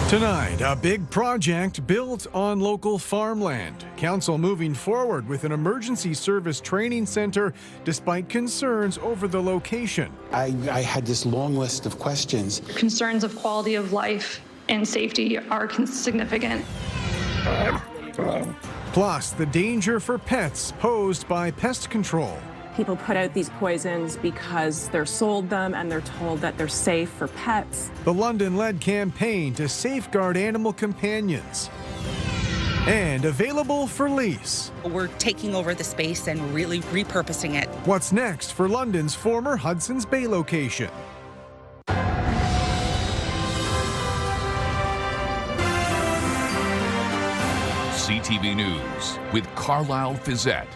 Tonight, a big project built on local farmland. Council moving forward with an emergency service training center despite concerns over the location. I had this long list of questions. Concerns of quality of life and safety are significant. Plus, the danger for pets posed by pest control. People put out these poisons because they're sold them and they're told that they're safe for pets. The London-led campaign to safeguard animal companions. And available for lease. We're taking over the space and really repurposing it. What's next for London's former Hudson's Bay location? CTV News with Carlyle Fiset.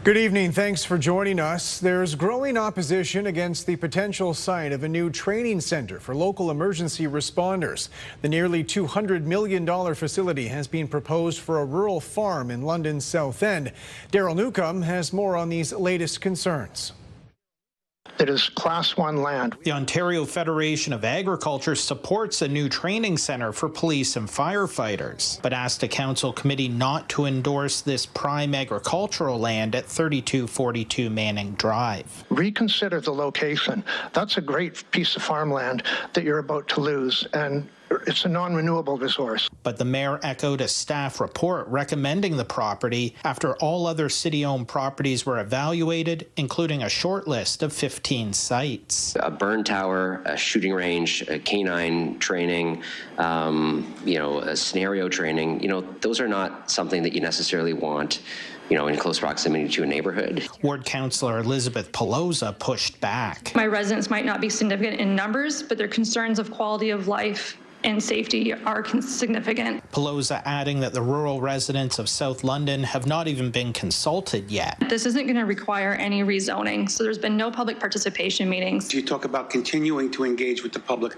Good evening. Thanks for joining us. There's growing opposition against the potential site of a new training center for local emergency responders. The nearly $200 million facility has been proposed for a rural farm in London's South End. Daryl Newcomb has more on these latest concerns. It is Class 1 land. The Ontario Federation of Agriculture supports a new training centre for police and firefighters, but asked a council committee not to endorse this prime agricultural land at 3242 Manning Drive. Reconsider the location. That's a great piece of farmland that you're about to lose, and it's a non-renewable resource. But the mayor echoed a staff report recommending the property after all other city-owned properties were evaluated, including a short list of 15 sites. A burn tower, a shooting range, a canine training, a scenario training, those are not something that you necessarily want in close proximity to a neighborhood. Ward Councillor Elizabeth Pelosa pushed back. My residents might not be significant in numbers, but their concerns of quality of life and safety are significant. Pelosa adding that the rural residents of South London have not even been consulted yet. This isn't going to require any rezoning, so there's been no public participation meetings. You talk about continuing to engage with the public.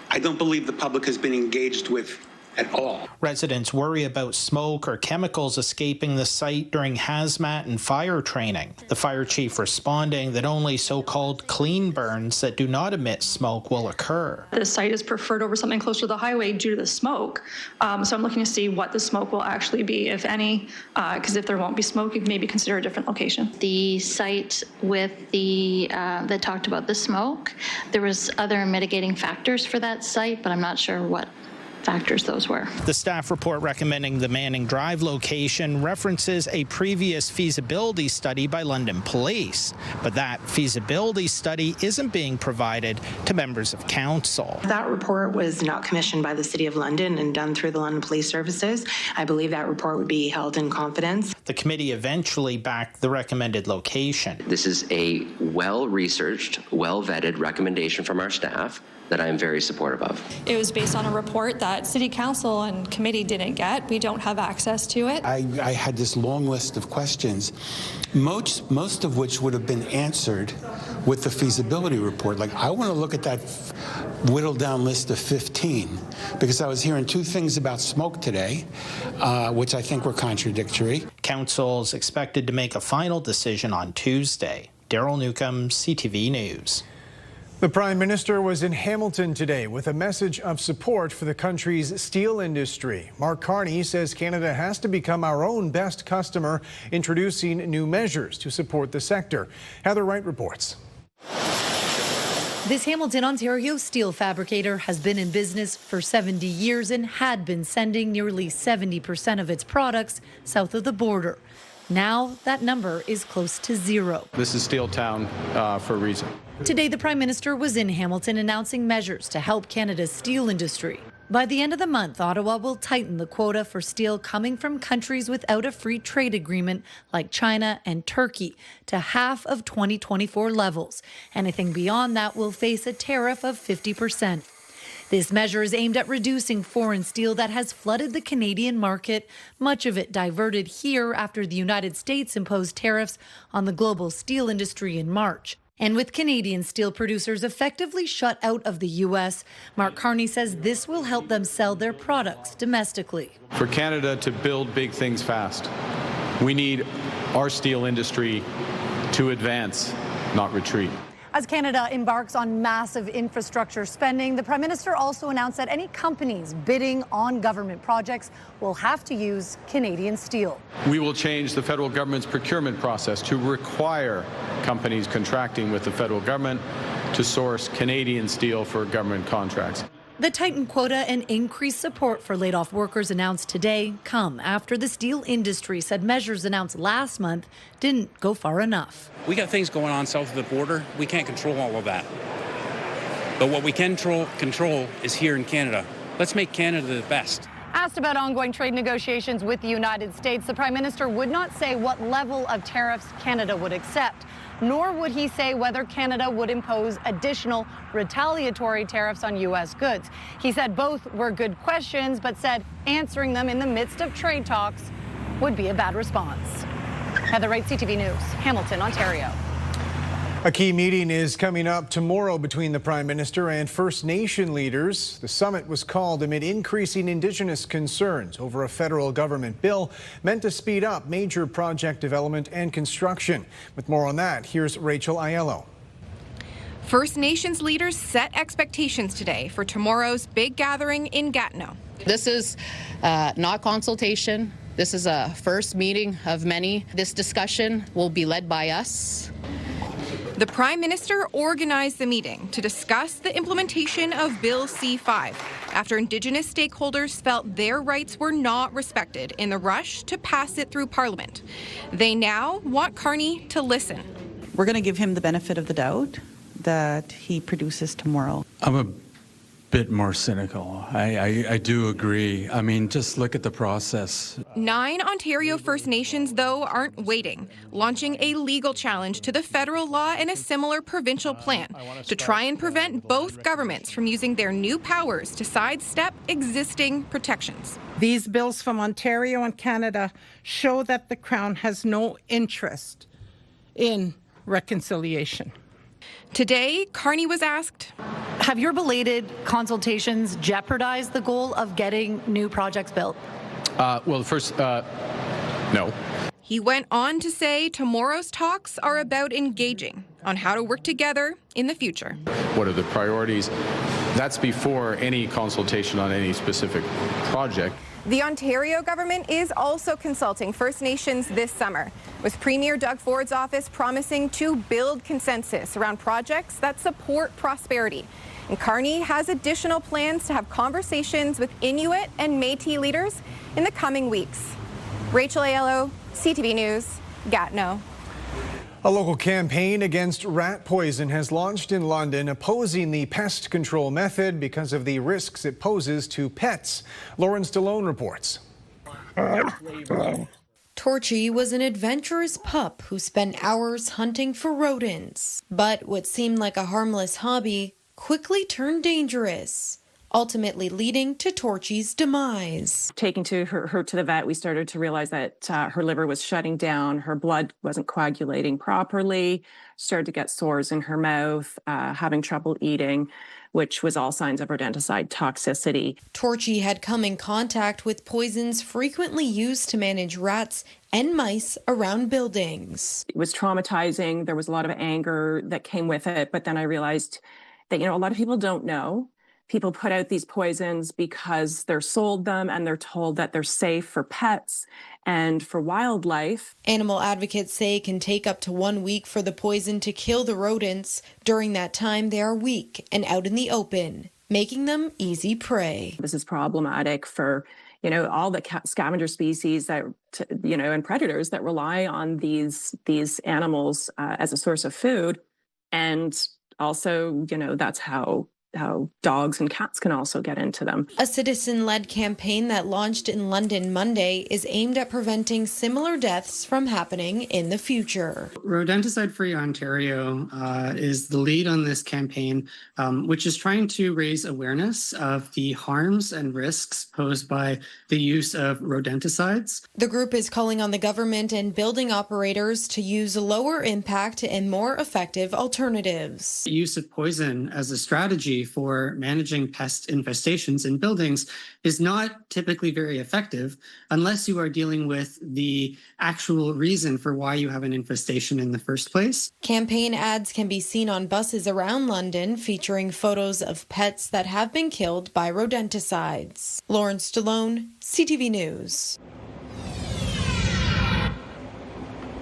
I don't believe the public has been engaged with at all. Residents worry about smoke or chemicals escaping the site during hazmat and fire training. The fire chief responding that only so-called clean burns that do not emit smoke will occur. The site is preferred over something closer to the highway due to the smoke. So I'm looking to see what the smoke will actually be, if any, because if there won't be smoke, you can maybe consider a different location. The site with that talked about the smoke, there was other mitigating factors for that site, but I'm not sure what factors those were. The staff report recommending the Manning Drive location references a previous feasibility study by London Police, but that feasibility study isn't being provided to members of council. That report was not commissioned by the City of London and done through the London Police Services. I believe that report would be held in confidence. The committee eventually backed the recommended location. This is a well-researched, well-vetted recommendation from our staff that I am very supportive of. It was based on a report that City Council and committee didn't get. We don't have access to it. I had this long list of questions, most of which would have been answered with the feasibility report. Like, I want to look at that whittled down list of 15, because I was hearing two things about smoke today, which I think were contradictory. Council is expected to make a final decision on Tuesday. Daryl Newcomb, CTV News. The Prime Minister was in Hamilton today with a message of support for the country's steel industry. Mark Carney says Canada has to become our own best customer, introducing new measures to support the sector. Heather Wright reports. This Hamilton, Ontario steel fabricator has been in business for 70 years and had been sending nearly 70% of its products south of the border. Now that number is close to zero. This is Steel Town for a reason. Today, the Prime Minister was in Hamilton announcing measures to help Canada's steel industry. By the end of the month, Ottawa will tighten the quota for steel coming from countries without a free trade agreement like China and Turkey to half of 2024 levels. Anything beyond that will face a tariff of 50%. This measure is aimed at reducing foreign steel that has flooded the Canadian market, much of it diverted here after the United States imposed tariffs on the global steel industry in March. And with Canadian steel producers effectively shut out of the U.S., Mark Carney says this will help them sell their products domestically. For Canada to build big things fast, we need our steel industry to advance, not retreat. As Canada embarks on massive infrastructure spending, the Prime Minister also announced that any companies bidding on government projects will have to use Canadian steel. We will change the federal government's procurement process to require companies contracting with the federal government to source Canadian steel for government contracts. The tightened quota and increased support for laid-off workers announced today come after the steel industry said measures announced last month didn't go far enough. We got things going on south of the border. We can't control all of that. But what we can control is here in Canada. Let's make Canada the best. Asked about ongoing trade negotiations with the United States, the Prime Minister would not say what level of tariffs Canada would accept, nor would he say whether Canada would impose additional retaliatory tariffs on U.S. goods. He said both were good questions, but said answering them in the midst of trade talks would be a bad response. Heather Wright, CTV News, Hamilton, Ontario. A key meeting is coming up tomorrow between the Prime Minister and First Nation leaders. The summit was called amid increasing Indigenous concerns over a federal government bill meant to speed up major project development and construction. With more on that, here's Rachel Aiello. First Nations leaders set expectations today for tomorrow's big gathering in Gatineau. This is not consultation. This is a first meeting of many. This discussion will be led by us. The Prime Minister organized the meeting to discuss the implementation of Bill C-5 after Indigenous stakeholders felt their rights were not respected in the rush to pass it through Parliament. They now want Carney to listen. We're going to give him the benefit of the doubt that he produces tomorrow. I'm a bit more cynical. I do agree. I mean, just look at the process. 9 Ontario First Nations, though, aren't waiting, launching a legal challenge to the federal law and a similar provincial plan to try and prevent both governments from using their new powers to sidestep existing protections. These bills from Ontario and Canada show that the Crown has no interest in reconciliation. Today, Carney was asked, have your belated consultations jeopardized the goal of getting new projects built? Well, first, no. He went on to say tomorrow's talks are about engaging on how to work together in the future. What are the priorities? That's before any consultation on any specific project. The Ontario government is also consulting First Nations this summer, with Premier Doug Ford's office promising to build consensus around projects that support prosperity. And Carney has additional plans to have conversations with Inuit and Métis leaders in the coming weeks. Rachel Aiello, CTV News, Gatineau. A local campaign against rat poison has launched in London, opposing the pest control method because of the risks it poses to pets. Lauren Stallone reports. Torchy was an adventurous pup who spent hours hunting for rodents. But what seemed like a harmless hobby quickly turned dangerous, ultimately leading to Torchy's demise. Taking her to the vet, we started to realize that her liver was shutting down, her blood wasn't coagulating properly, started to get sores in her mouth, having trouble eating, which was all signs of rodenticide toxicity. Torchy had come in contact with poisons frequently used to manage rats and mice around buildings. It was traumatizing. There was a lot of anger that came with it. But then I realized that, a lot of people don't know. People put out these poisons because they're sold them and they're told that they're safe for pets and for wildlife. Animal advocates say it can take up to 1 week for the poison to kill the rodents. During that time, they are weak and out in the open, making them easy prey. This is problematic for, all the scavenger species that, and predators that rely on these animals as a source of food. And also, that's how dogs and cats can also get into them. A citizen-led campaign that launched in London Monday is aimed at preventing similar deaths from happening in the future. Rodenticide Free Ontario is the lead on this campaign, which is trying to raise awareness of the harms and risks posed by the use of rodenticides. The group is calling on the government and building operators to use lower impact and more effective alternatives. The use of poison as a strategy strategy for managing pest infestations in buildings is not typically very effective unless you are dealing with the actual reason for why you have an infestation in the first place. Campaign ads can be seen on buses around London featuring photos of pets that have been killed by rodenticides. Lauren Stallone, CTV News.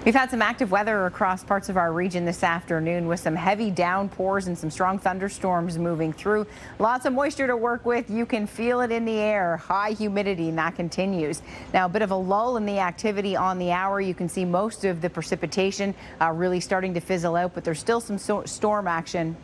We've had some active weather across parts of our region this afternoon with some heavy downpours and some strong thunderstorms moving through. Lots of moisture to work with. You can feel it in the air. High humidity, and that continues. Now, a bit of a lull in the activity on the hour. You can see most of the precipitation really starting to fizzle out, but there's still some storm action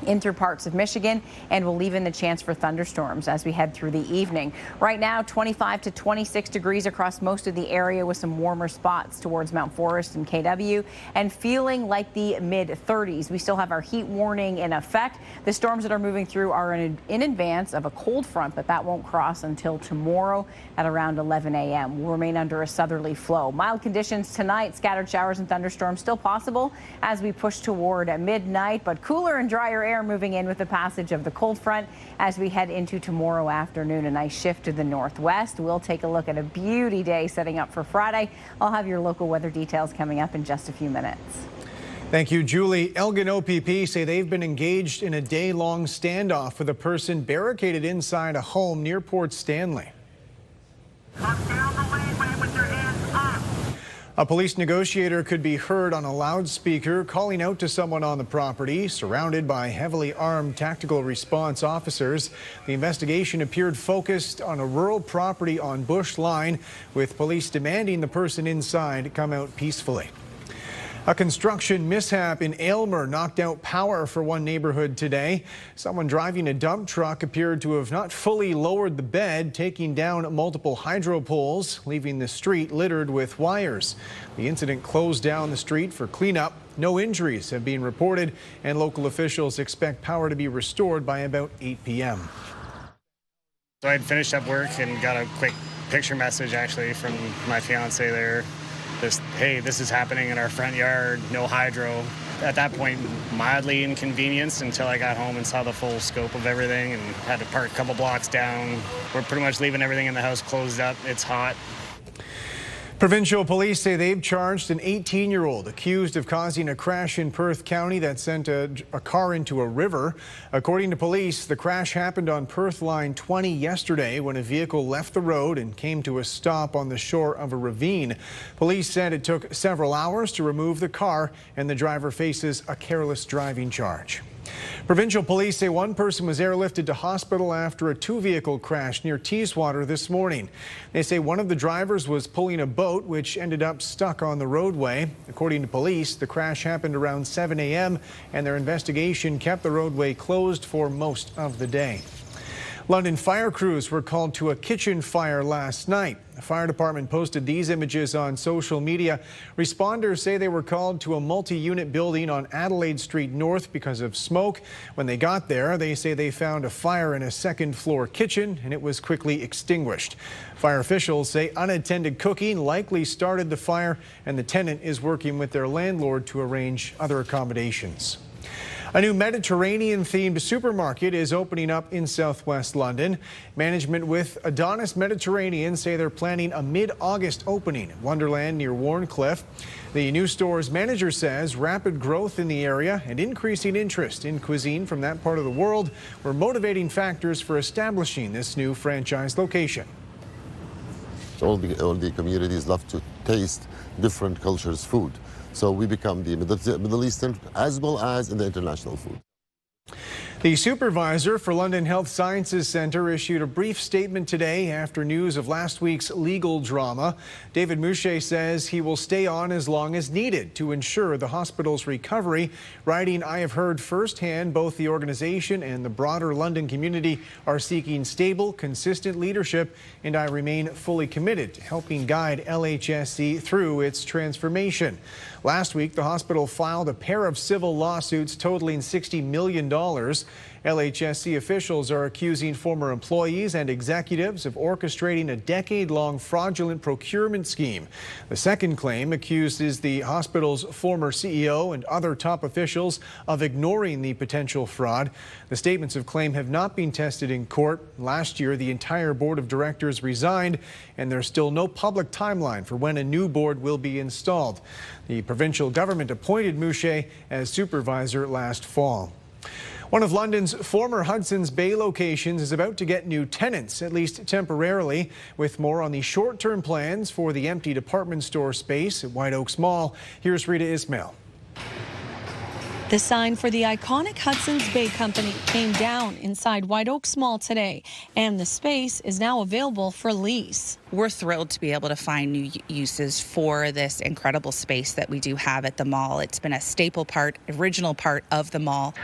in through parts of Michigan, and we'll leave in the chance for thunderstorms as we head through the evening. Right now, 25 to 26 degrees across most of the area with some warmer spots towards Mount Forest and KW, and feeling like the mid-30s. We still have our heat warning in effect. The storms that are moving through are in advance of a cold front, but that won't cross until tomorrow at around 11 a.m. We'll remain under a southerly flow. Mild conditions tonight, scattered showers and thunderstorms still possible as we push toward midnight, but cooler and drier air moving in with the passage of the cold front as we head into tomorrow afternoon. A nice shift to the northwest. We'll take a look at a beauty day setting up for Friday. I'll have your local weather details coming up in just a few minutes. Thank you, Julie. Elgin OPP say they've been engaged in a day-long standoff with a person barricaded inside a home near Port Stanley. A police negotiator could be heard on a loudspeaker calling out to someone on the property, surrounded by heavily armed tactical response officers. The investigation appeared focused on a rural property on Bush Line, with police demanding the person inside come out peacefully. A construction mishap in Aylmer knocked out power for one neighborhood today. Someone driving a dump truck appeared to have not fully lowered the bed, taking down multiple hydro poles, leaving the street littered with wires. The incident closed down the street for cleanup. No injuries have been reported, and local officials expect power to be restored by about 8 p.m. So I'd finished up work and got a quick picture message actually from my fiance there. Hey, this is happening in our front yard, no hydro. At that point, mildly inconvenienced until I got home and saw the full scope of everything and had to park a couple blocks down. We're pretty much leaving everything in the house closed up. It's hot. Provincial police say they've charged an 18-year-old accused of causing a crash in Perth County that sent a car into a river. According to police, the crash happened on Perth Line 20 yesterday when a vehicle left the road and came to a stop on the shore of a ravine. Police said it took several hours to remove the car, and the driver faces a careless driving charge. Provincial police say one person was airlifted to hospital after a two-vehicle crash near Teeswater this morning. They say one of the drivers was pulling a boat which ended up stuck on the roadway. According to police, the crash happened around 7 a.m. and their investigation kept the roadway closed for most of the day. London fire crews were called to a kitchen fire last night. The fire department posted these images on social media. Responders say they were called to a multi-unit building on Adelaide Street North because of smoke. When they got there, they say they found a fire in a second-floor kitchen, and it was quickly extinguished. Fire officials say unattended cooking likely started the fire, and the tenant is working with their landlord to arrange other accommodations. A new Mediterranean-themed supermarket is opening up in southwest London. Management with Adonis Mediterranean say they're planning a mid-August opening at Wonderland near Warncliffe. The new store's manager says rapid growth in the area and increasing interest in cuisine from that part of the world were motivating factors for establishing this new franchise location. All the communities love to taste different cultures' food. So we become the Middle Eastern as well as in the international food. The supervisor for London Health Sciences Centre issued a brief statement today after news of last week's legal drama. David Mouchet says he will stay on as long as needed to ensure the hospital's recovery. Writing, "I have heard firsthand both the organization and the broader London community are seeking stable, consistent leadership, and I remain fully committed to helping guide LHSC through its transformation." Last week, the hospital filed a pair of civil lawsuits totaling $60 million. LHSC officials are accusing former employees and executives of orchestrating a decade-long fraudulent procurement scheme. The second claim accuses the hospital's former CEO and other top officials of ignoring the potential fraud. The statements of claim have not been tested in court. Last year, the entire board of directors resigned, and there's still no public timeline for when a new board will be installed. The provincial government appointed Mouche as supervisor last fall. One of London's former Hudson's Bay locations is about to get new tenants, at least temporarily. With more on the short-term plans for the empty department store space at White Oaks Mall, here's Rita Ismail. The sign for the iconic Hudson's Bay Company came down inside White Oaks Mall today, and the space is now available for lease. We're thrilled to be able to find new uses for this incredible space that we do have at the mall. It's been a staple part, original part of the mall.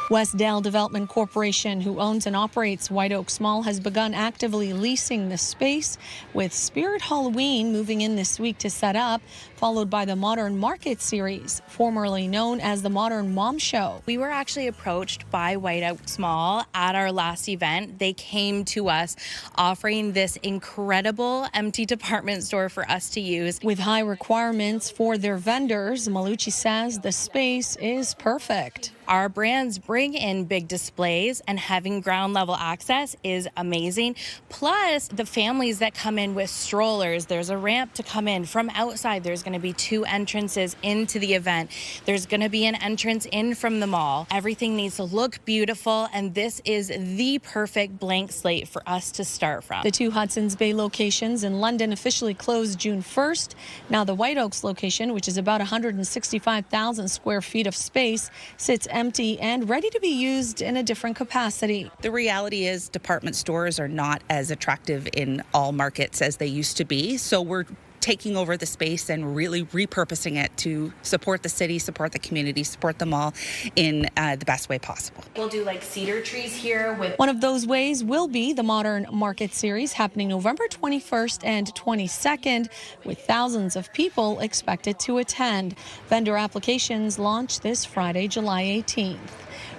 Westdale Development Corporation, who owns and operates White Oaks Mall, has begun actively leasing the space, with Spirit Halloween moving in this week to set up, followed by the Modern Market series, formerly known as the Modern Mom Show. We were actually approached by White Oaks Mall at our last event. They came to us offering this incredible empty department store for us to use. With high requirements for their vendors, Malucci says the space is perfect. Our brands bring in big displays, and having ground level access is amazing. Plus, the families that come in with strollers, there's a ramp to come in from outside. There's going to be 2 entrances into the event. There's going to be an entrance in from the mall. Everything needs to look beautiful, and this is the perfect blank slate for us to start from. The 2 Hudson's Bay locations in London officially closed June 1st. Now the White Oaks location, which is about 165,000 square feet of space, sits empty and ready to be used in a different capacity. The reality is department stores are not as attractive in all markets as they used to be, so we're taking over the space and really repurposing it to support the city, support the community, support the mall in the best way possible. We'll do like cedar trees here with... One of those ways will be the Modern Market series, happening November 21st and 22nd, with thousands of people expected to attend. Vendor applications launch this Friday, July 18th.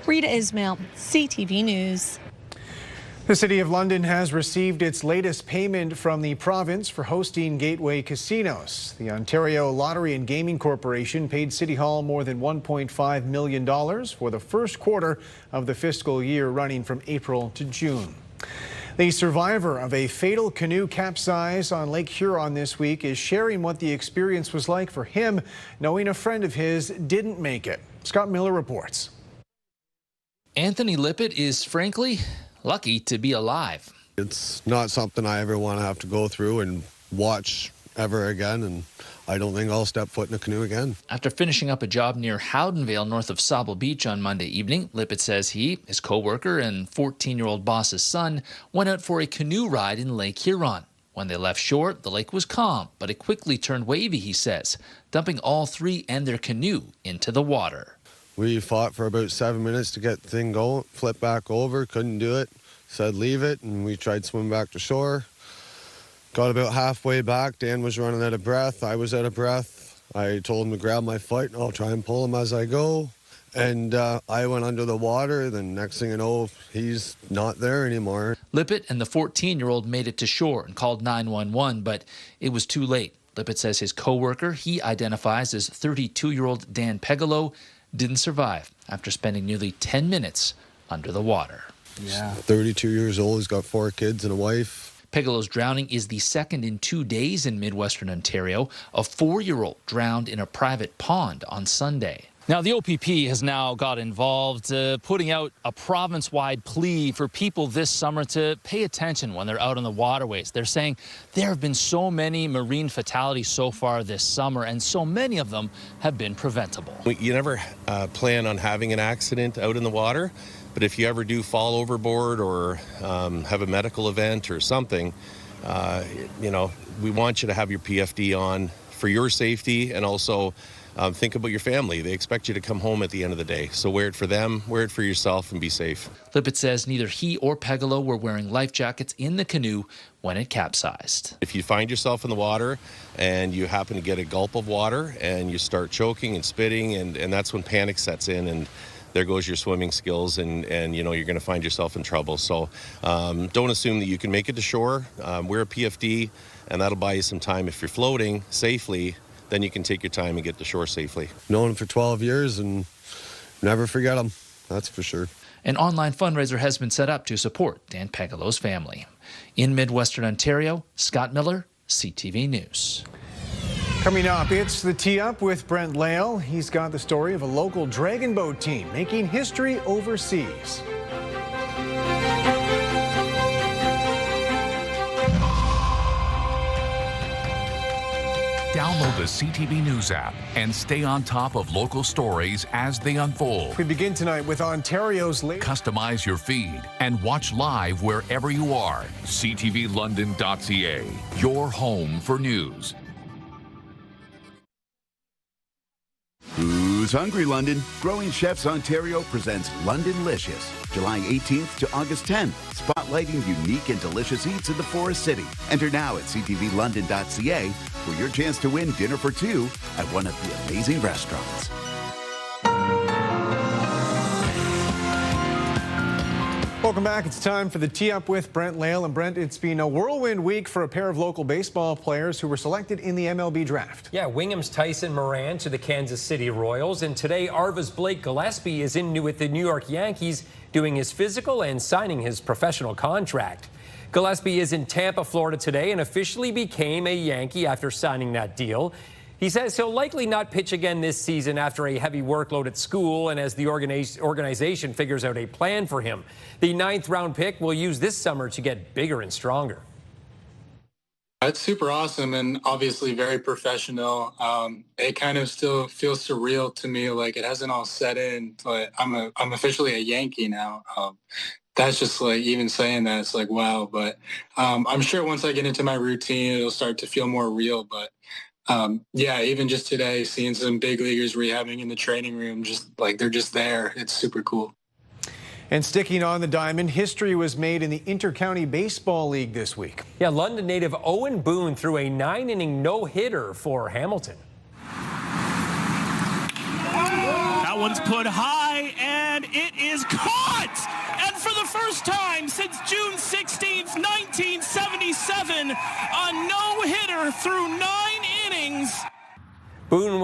Rita Ismail, CTV News. The City of London has received its latest payment from the province for hosting gateway casinos. The Ontario Lottery and Gaming Corporation paid City Hall more than $1.5 million for the first quarter of the fiscal year running from April to June. The survivor of a fatal canoe capsize on Lake Huron this week is sharing what the experience was like for him, knowing a friend of his didn't make it. Scott Miller reports. Anthony Lippett is, frankly, lucky to be alive. It's not something I ever want to have to go through and watch ever again, and I don't think I'll step foot in a canoe again. After finishing up a job near Howdenvale, north of Sauble Beach on Monday evening, Lippett says he, his co-worker, and 14-year-old boss's son went out for a canoe ride in Lake Huron. When they left shore, the lake was calm, but it quickly turned wavy, he says, dumping all 3 and their canoe into the water. We fought for about 7 minutes to get the thing going, flipped back over, couldn't do it, said leave it, and we tried to swim back to shore. Got about halfway back, Dan was running out of breath, I was out of breath. I told him to grab my foot and I'll try and pull him as I go. And I went under the water, then next thing you know, he's not there anymore. Lippett and the 14-year-old made it to shore and called 911, but it was too late. Lippett says his co-worker, he identifies as 32-year-old Dan Pegalo, didn't survive after spending nearly 10 minutes under the water. Yeah. 32 years old, he's got 4 kids and a wife. Pegalo's drowning is the second in 2 days in Midwestern Ontario. A 4-year-old drowned in a private pond on Sunday. Now, the OPP has now got involved, putting out a province-wide plea for people this summer to pay attention when they're out on the waterways. They're saying there have been so many marine fatalities so far this summer, and so many of them have been preventable. You never plan on having an accident out in the water, but if you ever do fall overboard or have a medical event or something, we want you to have your PFD on for your safety, and also think about your family. They expect you to come home at the end of the day. So wear it for them, wear it for yourself, and be safe. Lippett says neither he or Pegalo were wearing life jackets in the canoe when it capsized. If you find yourself in the water and you happen to get a gulp of water and you start choking and spitting, and that's when panic sets in, and there goes your swimming skills, and you know, you're going to find yourself in trouble. So don't assume that you can make it to shore. We're a PFD, and that'll buy you some time. If you're floating safely, then you can take your time and get to shore safely. Known him for 12 years and never forget him, that's for sure. An online fundraiser has been set up to support Dan Pegalo's family. In Midwestern Ontario, Scott Miller, CTV News. Coming up, it's the Tee Up with Brent Lail. He's got the story of a local dragon boat team making history overseas. Download the CTV News app and stay on top of local stories as they unfold. We begin tonight with Ontario's latest. Customize your feed and watch live wherever you are. ctvlondon.ca, your home for news. Who's Hungry London? Growing Chefs Ontario presents Londonlicious, July 18th to August 10th, spotlighting unique and delicious eats in the Forest City. Enter now at ctvlondon.ca for your chance to win dinner for two at one of the amazing restaurants. Welcome back. It's time for the Tee Up with Brent Lail. And Brent, it's been a whirlwind week for a pair of local baseball players who were selected in the MLB draft. Yeah, Wingham's Tyson Moran to the Kansas City Royals. And today, Arva's Blake Gillespie is in with the New York Yankees doing his physical and signing his professional contract. Gillespie is in Tampa, Florida today and officially became a Yankee after signing that deal. He says he'll likely not pitch again this season after a heavy workload at school and as the organization figures out a plan for him. The 9th-round pick will use this summer to get bigger and stronger. It's super awesome and obviously very professional. It kind of still feels surreal to me, like it hasn't all set in, but I'm officially a Yankee now. That's just like, even saying that, it's like, wow. But I'm sure once I get into my routine, it'll start to feel more real. But yeah, even just today, seeing some big leaguers rehabbing in the training room, just like they're just there. It's super cool. And sticking on the diamond, history was made in the Inter-County Baseball League this week. Yeah, London native Owen Boone threw a 9-inning no-hitter for Hamilton. That one's put high, and it is caught! And for the first time since June 16th, 1977, a no-hitter through 9 innings. Boone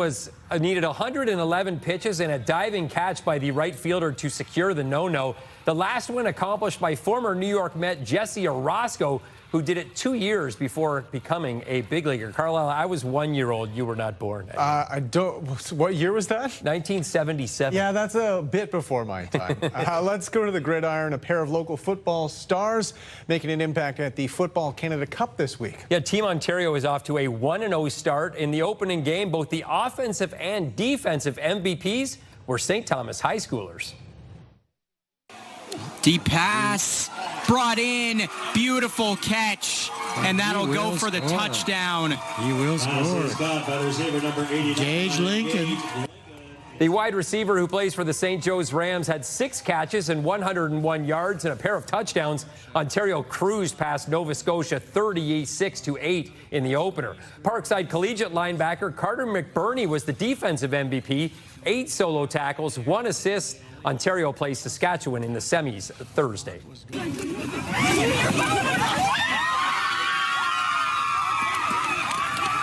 needed 111 pitches and a diving catch by the right fielder to secure the no-no. The last one accomplished by former New York Met Jesse Orozco, who did it 2 years before becoming a big leaguer. Carlyle, I was 1 year old. You were not born. I don't. What year was that? 1977. Yeah, that's a bit before my time. Let's go to the gridiron. A pair of local football stars making an impact at the Football Canada Cup this week. Yeah, Team Ontario is off to a 1-0 start. In the opening game, both the offensive and defensive MVPs were St. Thomas high schoolers. Deep pass, brought in, beautiful catch, and that'll go for the touchdown. He will score. Gage Lincoln. The wide receiver who plays for the St. Joe's Rams had 6 catches and 101 yards and a pair of touchdowns. Ontario cruised past Nova Scotia 36-8 in the opener. Parkside Collegiate linebacker Carter McBurney was the defensive MVP, 8 solo tackles, 1 assist. Ontario plays Saskatchewan in the semis Thursday.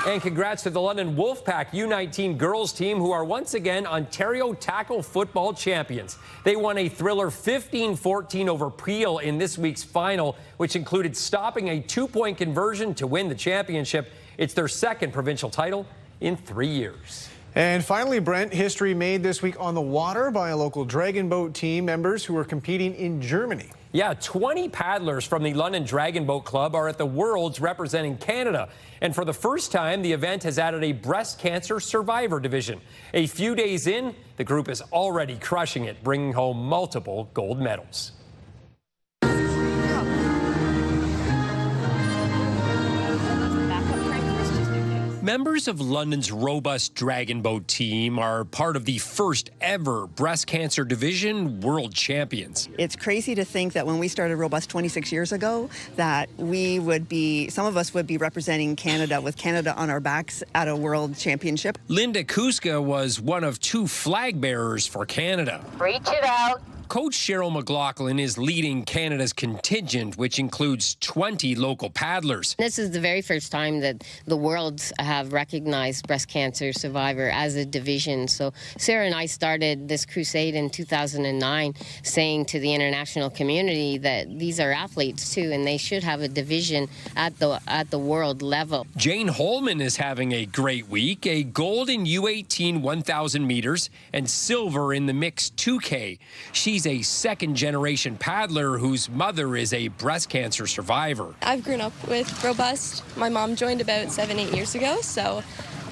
And congrats to the London Wolfpack U19 girls team, who are once again Ontario tackle football champions. They won a thriller 15-14 over Peel in this week's final, which included stopping a 2-point conversion to win the championship. It's their 2nd provincial title in 3 years. And finally, Brent, history made this week on the water by a local dragon boat team members who are competing in Germany. Yeah, 20 paddlers from the London Dragon Boat Club are at the Worlds representing Canada. And for the first time, the event has added a breast cancer survivor division. A few days in, the group is already crushing it, bringing home multiple gold medals. Members of London's robust dragon boat team are part of the first ever breast cancer division world champions. It's crazy to think that when we started Robust 26 years ago, that some of us would be representing Canada with Canada on our backs at a world championship. Linda Kuska was one of 2 flag bearers for Canada. Reach it out. Coach Cheryl McLaughlin is leading Canada's contingent, which includes 20 local paddlers. This is the very first time that the world have recognized breast cancer survivor as a division. So Sarah and I started this crusade in 2009, saying to the international community that these are athletes too, and they should have a division at the world level. Jane Holman is having a great week, a gold in U18 1,000 meters and silver in the mixed 2K. She's a second-generation paddler whose mother is a breast cancer survivor. I've grown up with Robust. My mom joined about 7-8 years ago, so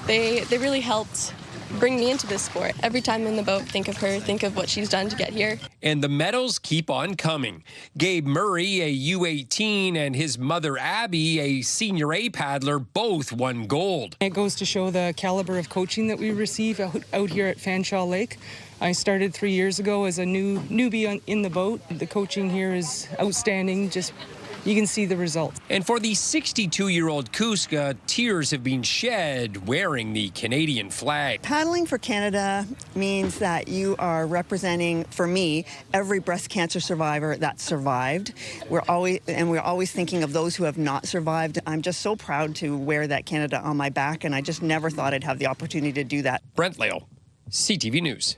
they really helped bring me into this sport. Every time I'm in the boat, think of her, think of what she's done to get here. And the medals keep on coming. Gabe Murray, a U18, and his mother Abby, a senior A paddler, both won gold. It goes to show the caliber of coaching that we receive out here at Fanshawe Lake. I started 3 years ago as a newbie in the boat. The coaching here is outstanding. You can see the results. And for the 62-year-old Kuska, tears have been shed wearing the Canadian flag. Paddling for Canada means that you are representing, for me, every breast cancer survivor that survived. We're always thinking of those who have not survived. I'm just so proud to wear that Canada on my back, and I just never thought I'd have the opportunity to do that. Brent Lale, CTV News.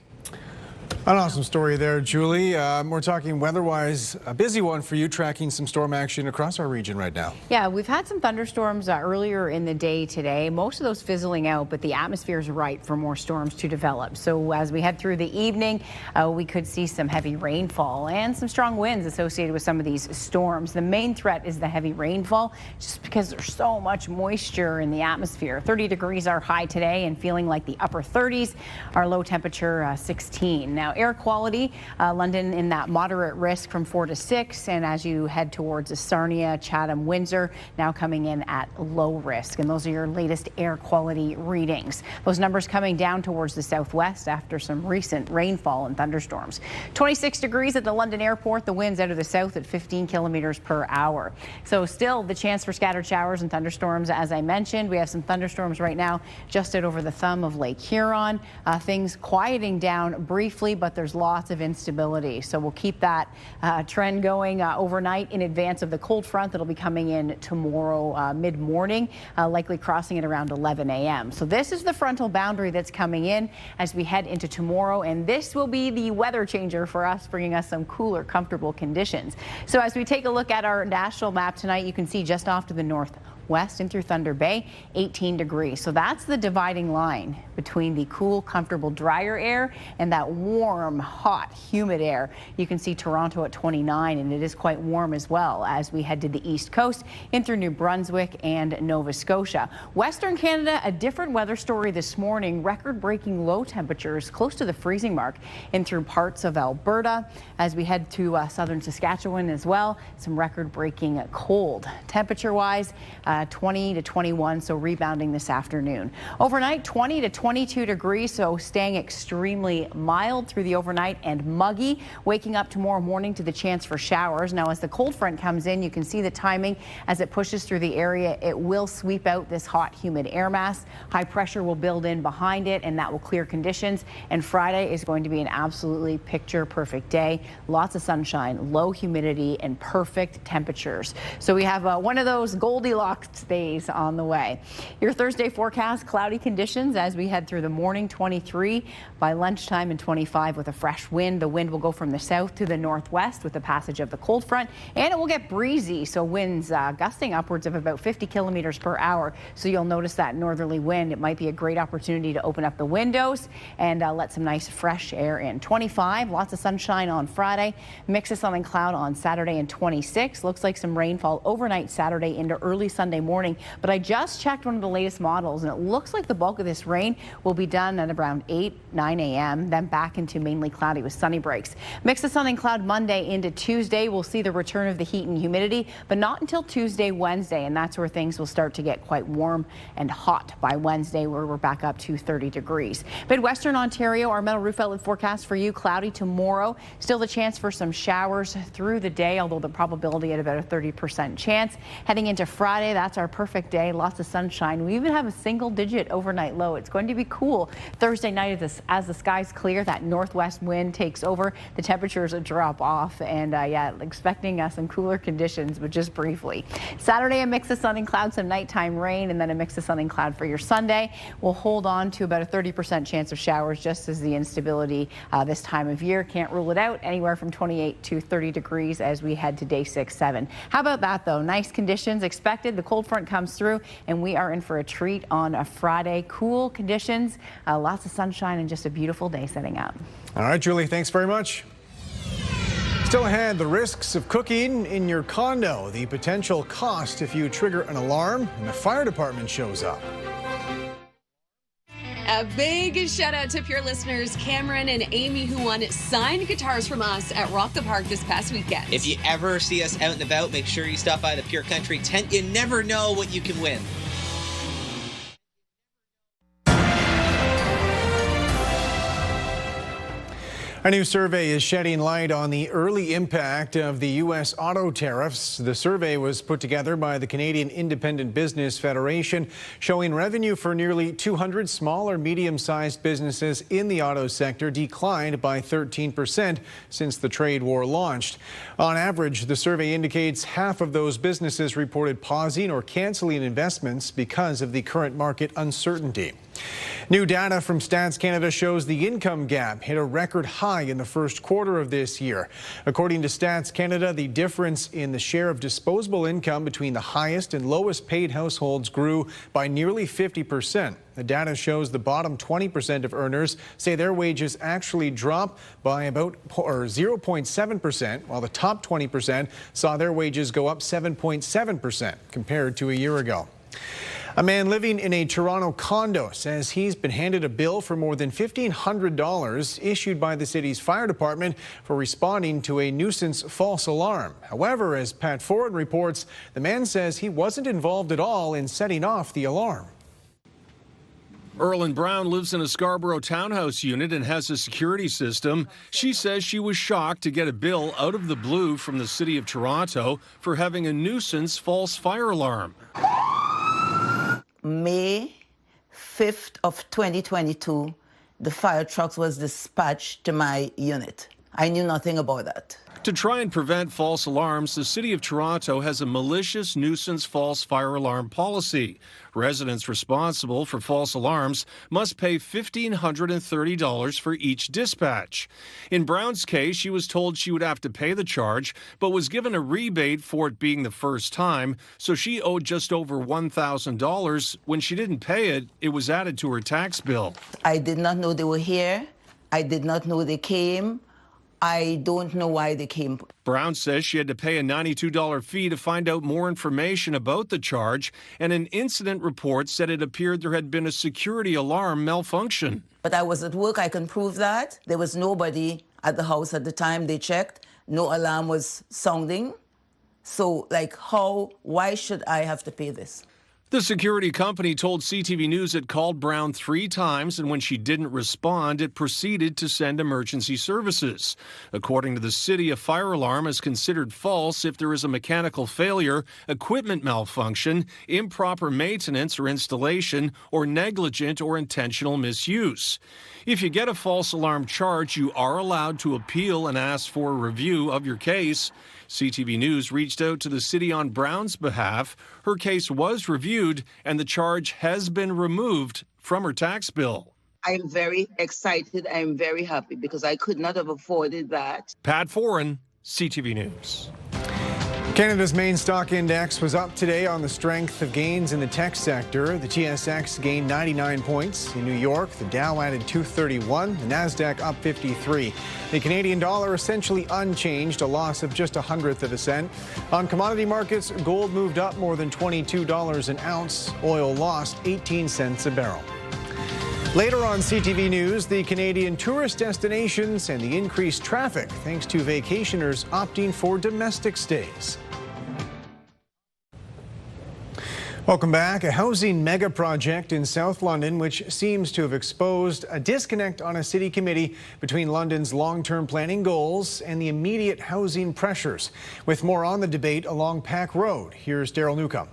An awesome story there, Julie. We're talking weather-wise, a busy one for you, tracking some storm action across our region right now. Yeah, we've had some thunderstorms earlier in the day today. Most of those fizzling out, but the atmosphere is ripe for more storms to develop. So as we head through the evening, we could see some heavy rainfall and some strong winds associated with some of these storms. The main threat is the heavy rainfall, just because there's so much moisture in the atmosphere. 30 degrees our high today and feeling like the upper 30s. Our low temperature 16. Now, air quality, London in that moderate risk from 4 to 6, and as you head towards Sarnia, Chatham, Windsor, now coming in at low risk. And those are your latest air quality readings. Those numbers coming down towards the southwest after some recent rainfall and thunderstorms. 26 degrees at the London airport, the winds out of the south at 15 kilometers per hour. So still the chance for scattered showers and thunderstorms. As I mentioned, we have some thunderstorms right now just out over the thumb of Lake Huron. Things quieting down briefly, but there's lots of instability. So we'll keep that trend going overnight in advance of the cold front that'll be coming in tomorrow mid-morning, likely crossing at around 11 a.m. So this is the frontal boundary that's coming in as we head into tomorrow, and this will be the weather changer for us, bringing us some cooler, comfortable conditions. So as we take a look at our national map tonight, you can see just off to the northwest and through Thunder Bay, 18 degrees. So that's the dividing line between the cool, comfortable, drier air and that warm, hot, humid air. You can see Toronto at 29, and it is quite warm as well as we head to the east coast in through New Brunswick and Nova Scotia. Western Canada, a different weather story this morning. Record-breaking low temperatures close to the freezing mark in through parts of Alberta. As we head to southern Saskatchewan as well, some record-breaking cold. Temperature-wise, 20 to 21, so rebounding this afternoon. Overnight, 20 to 22 degrees, so staying extremely mild through the overnight and muggy. Waking up tomorrow morning to the chance for showers. Now, as the cold front comes in, you can see the timing as it pushes through the area. It will sweep out this hot, humid air mass. High pressure will build in behind it, and that will clear conditions. And Friday is going to be an absolutely picture-perfect day. Lots of sunshine, low humidity, and perfect temperatures. So we have one of those Goldilocks days on the way. Your Thursday forecast, cloudy conditions as we head through the morning, 23 by lunchtime and 25 with a fresh wind. The wind will go from the south to the northwest with the passage of the cold front, and it will get breezy, so winds gusting upwards of about 50 kilometers per hour. So you'll notice that northerly wind. It might be a great opportunity to open up the windows and let some nice fresh air in. 25, lots of sunshine on Friday, mix of sun and cloud on Saturday, and 26. Looks like some rainfall overnight Saturday into early Sunday Monday morning. But I just checked one of the latest models, and it looks like the bulk of this rain will be done at around 9 a.m., then back into mainly cloudy with sunny breaks. Mix of sun and cloud Monday into Tuesday. We'll see the return of the heat and humidity, but not until Tuesday, Wednesday, and that's where things will start to get quite warm and hot by Wednesday, where we're back up to 30 degrees. Midwestern Ontario, our metal roof outlet forecast for you: cloudy tomorrow. Still the chance for some showers through the day, although the probability at about a 30% chance. Heading into Friday, that's our perfect day. Lots of sunshine. We even have a single-digit overnight low. It's going to be cool Thursday night as the skies clear. That northwest wind takes over. The temperatures drop off, and yeah, expecting some cooler conditions, but just briefly. Saturday, a mix of sun and cloud, some nighttime rain, and then a mix of sun and cloud for your Sunday. We'll hold on to about a 30% chance of showers, just as the instability this time of year. Can't rule it out. Anywhere from 28 to 30 degrees as we head to day 6, 7. How about that, though? Nice conditions expected. The cold front comes through, and we are in for a treat on a Friday. Cool conditions, lots of sunshine, and just a beautiful day setting up. All right, Julie, thanks very much. Still ahead, the risks of cooking in your condo, the potential cost if you trigger an alarm, and the fire department shows up. A big shout out to Pure listeners Cameron and Amy, who won signed guitars from us at Rock the Park this past weekend. If you ever see us out and about, make sure you stop by the Pure Country tent. You never know what you can win. A new survey is shedding light on the early impact of the U.S. auto tariffs. The survey was put together by the Canadian Independent Business Federation, showing revenue for nearly 200 small or medium-sized businesses in the auto sector declined by 13% since the trade war launched. On average, the survey indicates half of those businesses reported pausing or canceling investments because of the current market uncertainty. New data from Stats Canada shows the income gap hit a record high in the first quarter of this year. According to Stats Canada, the difference in the share of disposable income between the highest and lowest paid households grew by nearly 50%. The data shows the bottom 20% of earners say their wages actually dropped by about 0.7%, while the top 20% saw their wages go up 7.7% compared to a year ago. A man living in a Toronto condo says he's been handed a bill for more than $1,500 issued by the city's fire department for responding to a nuisance false alarm. However, as Pat Foran reports, the man says he wasn't involved at all in setting off the alarm. Erlyn Brown lives in a Scarborough townhouse unit and has a security system. She says she was shocked to get a bill out of the blue from the City of Toronto for having a nuisance false fire alarm. May 5th of 2022, the fire truck was dispatched to my unit. I knew nothing about that. To try and prevent false alarms, the City of Toronto has a malicious nuisance false fire alarm policy. Residents responsible for false alarms must pay $1,530 for each dispatch. In Brown's case, she was told she would have to pay the charge, but was given a rebate for it being the first time, so she owed just over $1,000. When she didn't pay it, it was added to her tax bill. I did not know they were here. I did not know they came. I don't know why they came. Brown says she had to pay a $92 fee to find out more information about the charge, and an incident report said it appeared there had been a security alarm malfunction. But I was at work, I can prove that. There was nobody at the house at the time they checked. No alarm was sounding. So, why should I have to pay this? The security company told CTV News it called Brown 3 times, and when she didn't respond, it proceeded to send emergency services. According to the city, a fire alarm is considered false if there is a mechanical failure, equipment malfunction, improper maintenance or installation, or negligent or intentional misuse. If you get a false alarm charge, you are allowed to appeal and ask for a review of your case. CTV News reached out to the city on Brown's behalf. Her case was reviewed, and the charge has been removed from her tax bill. I'm very excited. I'm very happy because I could not have afforded that. Pat Foran, CTV News. Canada's main stock index was up today on the strength of gains in the tech sector. The TSX gained 99 points. In New York, the Dow added 231, the Nasdaq up 53. The Canadian dollar essentially unchanged, a loss of just 1/100 of a cent. On commodity markets, gold moved up more than $22 an ounce. Oil lost 18 cents a barrel. Later on CTV News, the Canadian tourist destinations and the increased traffic thanks to vacationers opting for domestic stays. Welcome back. A housing mega project in South London, which seems to have exposed a disconnect on a city committee between London's long-term planning goals and the immediate housing pressures. With more on the debate along Pack Road, here's Daryl Newcomb.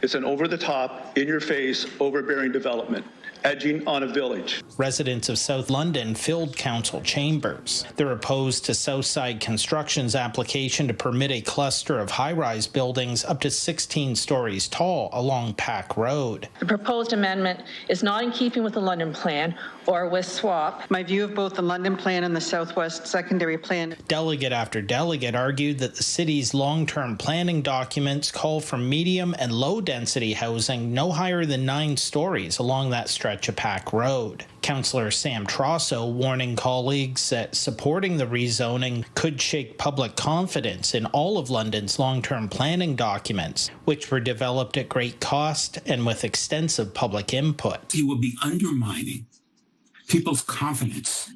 It's an over-the-top, in-your-face, overbearing development, edging on a village. Residents of South London filled council chambers. They're opposed to Southside Construction's application to permit a cluster of high-rise buildings up to 16 stories tall along Pack Road. The proposed amendment is not in keeping with the London Plan or with SWAP. My view of both the London Plan and the Southwest Secondary Plan. Delegate after delegate argued that the city's long-term planning documents call for medium and low-density housing no higher than 9 stories along that stretch of Pack Road. Councillor Sam Trosso warning colleagues that supporting the rezoning could shake public confidence in all of London's long-term planning documents, which were developed at great cost and with extensive public input. He will be undermining people's confidence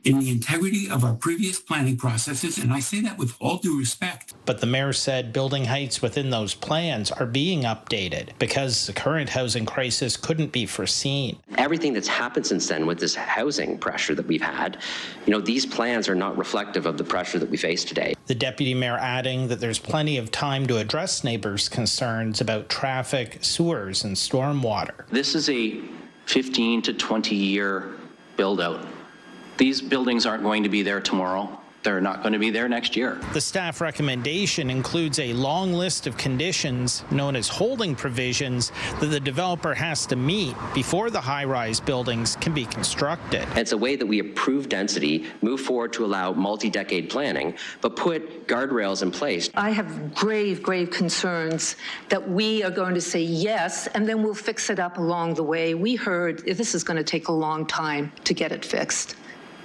in the integrity of our previous planning processes, and I say that with all due respect. But the mayor said building heights within those plans are being updated because the current housing crisis couldn't be foreseen. Everything that's happened since then with this housing pressure that we've had, these plans are not reflective of the pressure that we face today. The deputy mayor adding that there's plenty of time to address neighbors' concerns about traffic, sewers, and stormwater. This is a 15 to 20 year build out. These buildings aren't going to be there tomorrow. They're not going to be there next year. The staff recommendation includes a long list of conditions known as holding provisions that the developer has to meet before the high-rise buildings can be constructed. It's a way that we improve density, move forward to allow multi-decade planning, but put guardrails in place. I have grave concerns that we are going to say yes, and then we'll fix it up along the way. We heard this is going to take a long time to get it fixed.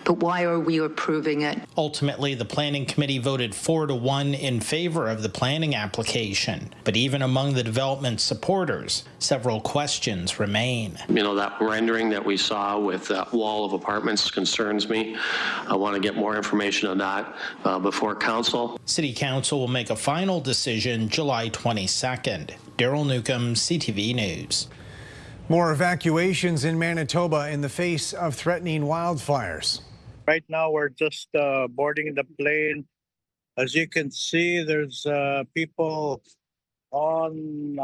But why are we approving it? Ultimately, the planning committee voted 4-1 in favor of the planning application. But even among the development supporters, several questions remain. That rendering that we saw with that wall of apartments concerns me. I want to get more information on that before council. City Council will make a final decision July 22nd. Daryl Newcomb, CTV News. More evacuations in Manitoba in the face of threatening wildfires. Right now, we're just boarding the plane. As you can see, there's people on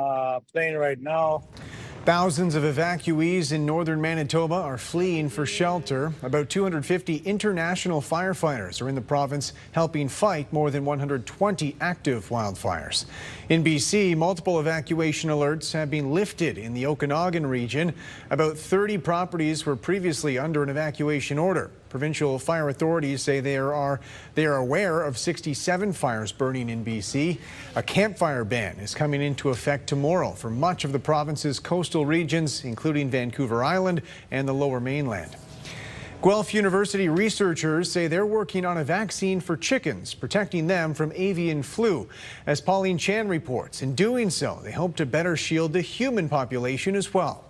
plane right now. Thousands of evacuees in northern Manitoba are fleeing for shelter. About 250 international firefighters are in the province helping fight more than 120 active wildfires. In BC, multiple evacuation alerts have been lifted in the Okanagan region. About 30 properties were previously under an evacuation order. Provincial fire authorities say they are aware of 67 fires burning in BC. A campfire ban is coming into effect tomorrow for much of the province's coastal regions, including Vancouver Island and the Lower Mainland. Guelph University researchers say they're working on a vaccine for chickens, protecting them from avian flu. As Pauline Chan reports, in doing so, they hope to better shield the human population as well.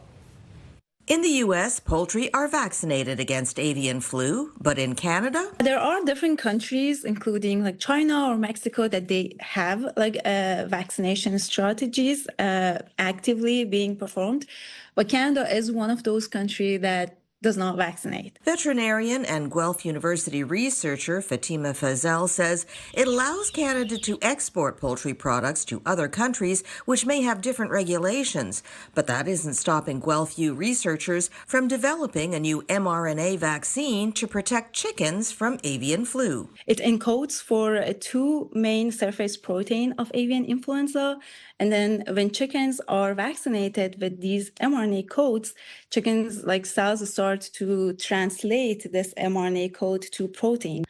In the U.S., poultry are vaccinated against avian flu, but in Canada? There are different countries, including like China or Mexico, that they have vaccination strategies actively being performed. But Canada is one of those countries that does not vaccinate. Veterinarian and Guelph University researcher Fatima Fazel says it allows Canada to export poultry products to other countries which may have different regulations, but that isn't stopping Guelph U researchers from developing a new mRNA vaccine to protect chickens from avian flu. It encodes for 2 main surface protein of avian influenza, and then when chickens are vaccinated with these mRNA codes, chickens cells start to translate this mRNA code to protein.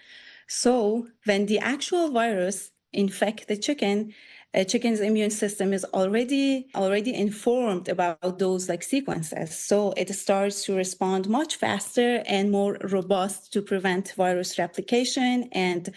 So when the actual virus infect the chicken, a chicken's immune system is already informed about those like sequences. So it starts to respond much faster and more robust to prevent virus replication and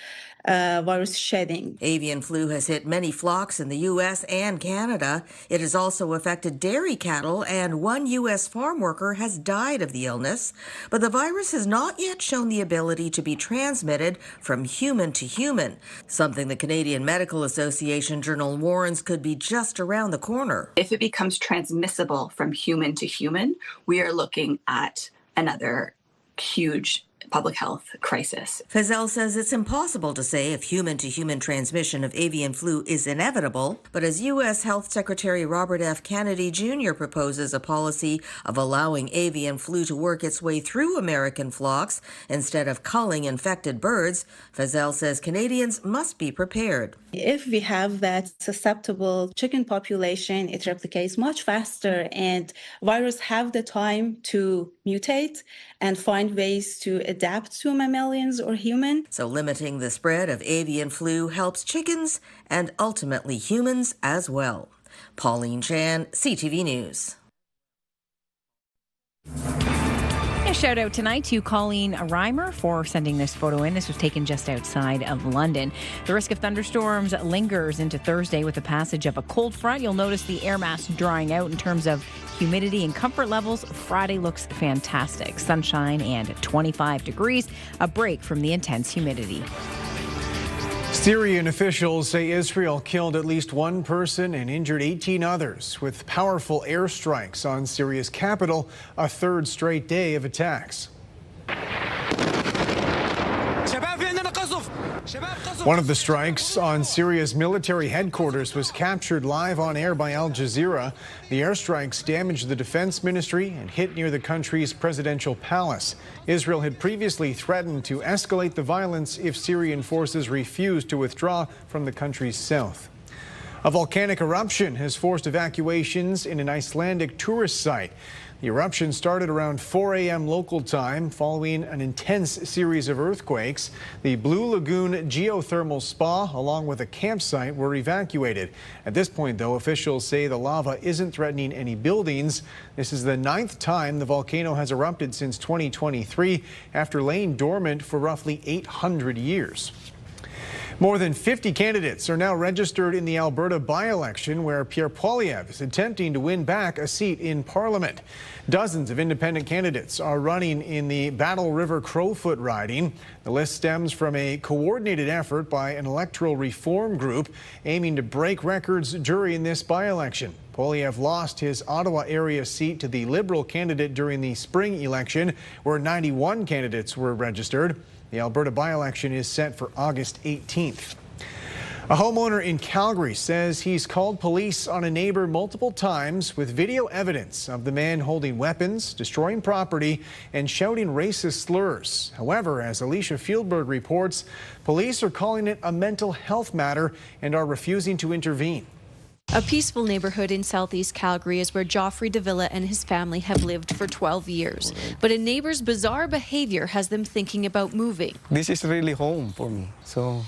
virus shedding. Avian flu has hit many flocks in the U.S. and Canada. It has also affected dairy cattle, and one U.S. farm worker has died of the illness. But the virus has not yet shown the ability to be transmitted from human to human, something the Canadian Medical Association journal warns could be just around the corner. If it becomes transmissible from human to human, we are looking at another huge public health crisis. Fiset says it's impossible to say if human-to-human transmission of avian flu is inevitable, but as U.S. Health Secretary Robert F. Kennedy Jr. proposes a policy of allowing avian flu to work its way through American flocks instead of culling infected birds, Fiset says Canadians must be prepared. If we have that susceptible chicken population, it replicates much faster and viruses have the time to mutate and find ways to adapt to mammalians or human. So limiting the spread of avian flu helps chickens and ultimately humans as well. Pauline Chan, CTV News. A shout out tonight to Colleen Reimer for sending this photo in. This was taken just outside of London. The risk of thunderstorms lingers into Thursday with the passage of a cold front. You'll notice the air mass drying out in terms of humidity and comfort levels. Friday looks fantastic. Sunshine and 25 degrees, a break from the intense humidity. Syrian officials say Israel killed at least one person and injured 18 others with powerful airstrikes on Syria's capital, a third straight day of attacks. One of the strikes on Syria's military headquarters was captured live on air by Al Jazeera. The airstrikes damaged the defense ministry and hit near the country's presidential palace. Israel had previously threatened to escalate the violence if Syrian forces refused to withdraw from the country's south. A volcanic eruption has forced evacuations in an Icelandic tourist site. The eruption started around 4 a.m. local time following an intense series of earthquakes. The Blue Lagoon geothermal spa, along with a campsite, were evacuated. At this point, though, officials say the lava isn't threatening any buildings. This is the 9th time the volcano has erupted since 2023, after laying dormant for roughly 800 years. More than 50 candidates are now registered in the Alberta by-election, where Pierre Poilievre is attempting to win back a seat in Parliament. Dozens of independent candidates are running in the Battle River Crowfoot riding. The list stems from a coordinated effort by an electoral reform group aiming to break records during this by-election. Poilievre lost his Ottawa area seat to the Liberal candidate during the spring election, where 91 candidates were registered. The Alberta by-election is set for August 18th. A homeowner in Calgary says he's called police on a neighbor multiple times with video evidence of the man holding weapons, destroying property, and shouting racist slurs. However, as Alicia Fieldberg reports, police are calling it a mental health matter and are refusing to intervene. A peaceful neighborhood in southeast Calgary is where Joffrey Davila and his family have lived for 12 years. But a neighbor's bizarre behavior has them thinking about moving. This is really home for me, so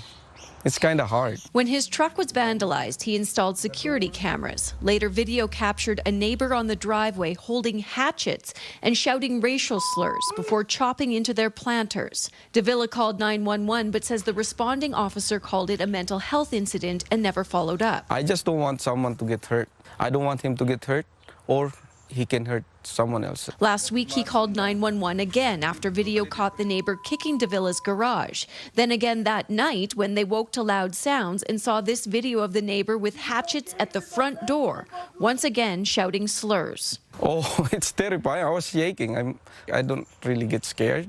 it's kind of hard. When his truck was vandalized, he installed security cameras. Later, video captured a neighbor on the driveway holding hatchets and shouting racial slurs before chopping into their planters. Davila called 911 but says the responding officer called it a mental health incident and never followed up. I just don't want someone to get hurt. I don't want him to get hurt or he can hurt someone else. Last week, he called 911 again after video caught the neighbor kicking Davila's garage. Then again that night when they woke to loud sounds and saw this video of the neighbor with hatchets at the front door, once again shouting slurs. Oh, it's terrifying. I was shaking. I don't really get scared,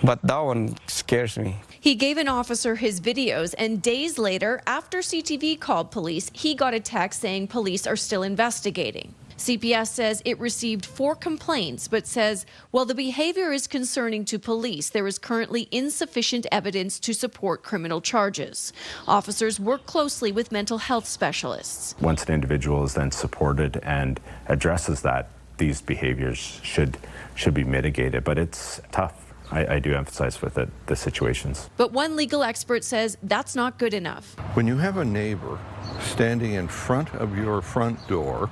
but that one scares me. He gave an officer his videos, and days later, after CTV called police, he got a text saying police are still investigating. CPS says it received 4 complaints, but says, while the behavior is concerning to police, there is currently insufficient evidence to support criminal charges. Officers work closely with mental health specialists. Once an individual is then supported and addresses that, these behaviors should be mitigated, but it's tough. I do emphasize with it the situations. But one legal expert says that's not good enough. When you have a neighbor standing in front of your front door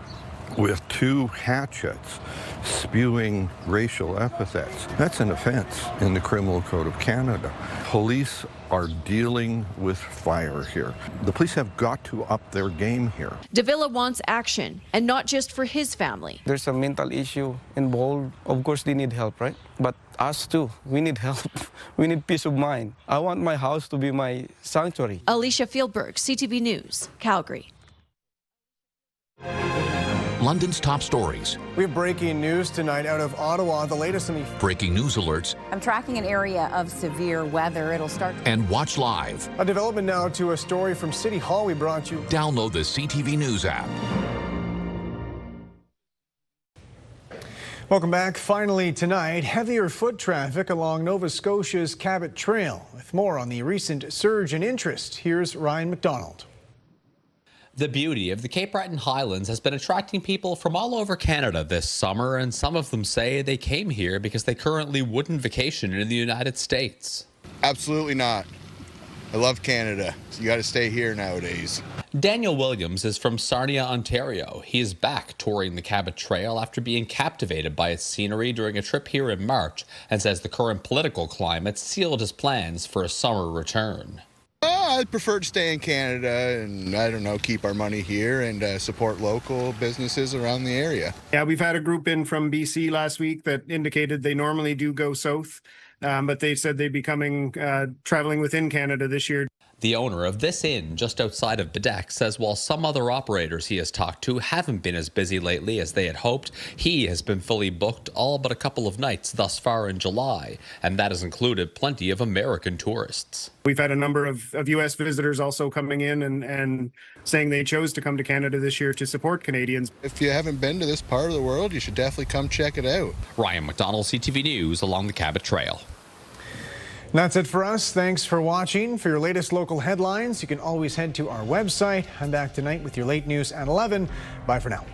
with 2 hatchets spewing racial epithets, that's an offense in the Criminal Code of Canada. Police are dealing with fire here. The police have got to up their game here. Davila wants action, and not just for his family. There's a mental issue involved. Of course, they need help, right? But us too, we need help. We need peace of mind. I want my house to be my sanctuary. Alicia Fieldberg, CTV News, Calgary. London's top stories. We have breaking news tonight out of Ottawa. The latest in the breaking news alerts. I'm tracking an area of severe weather. It'll start. And watch live. A development now to a story from City Hall we brought you. Download the CTV News app. Welcome back. Finally tonight, heavier foot traffic along Nova Scotia's Cabot Trail. With more on the recent surge in interest, here's Ryan McDonald. The beauty of the Cape Breton Highlands has been attracting people from all over Canada this summer, and some of them say they came here because they currently wouldn't vacation in the United States. Absolutely not. I love Canada. You got to stay here nowadays. Daniel Williams is from Sarnia, Ontario. He is back touring the Cabot Trail after being captivated by its scenery during a trip here in March, and says the current political climate sealed his plans for a summer return. I'd prefer to stay in Canada and, I don't know, keep our money here and support local businesses around the area. Yeah, we've had a group in from BC last week that indicated they normally do go south, but they said they'd be coming, traveling within Canada this year. The owner of this inn just outside of Bedeck says while some other operators he has talked to haven't been as busy lately as they had hoped, he has been fully booked all but a couple of nights thus far in July, and that has included plenty of American tourists. We've had a number of U.S. visitors also coming in and saying they chose to come to Canada this year to support Canadians. If you haven't been to this part of the world, you should definitely come check it out. Ryan McDonald, CTV News, along the Cabot Trail. And that's it for us. Thanks for watching. For your latest local headlines, you can always head to our website. I'm back tonight with your late news at 11. Bye for now.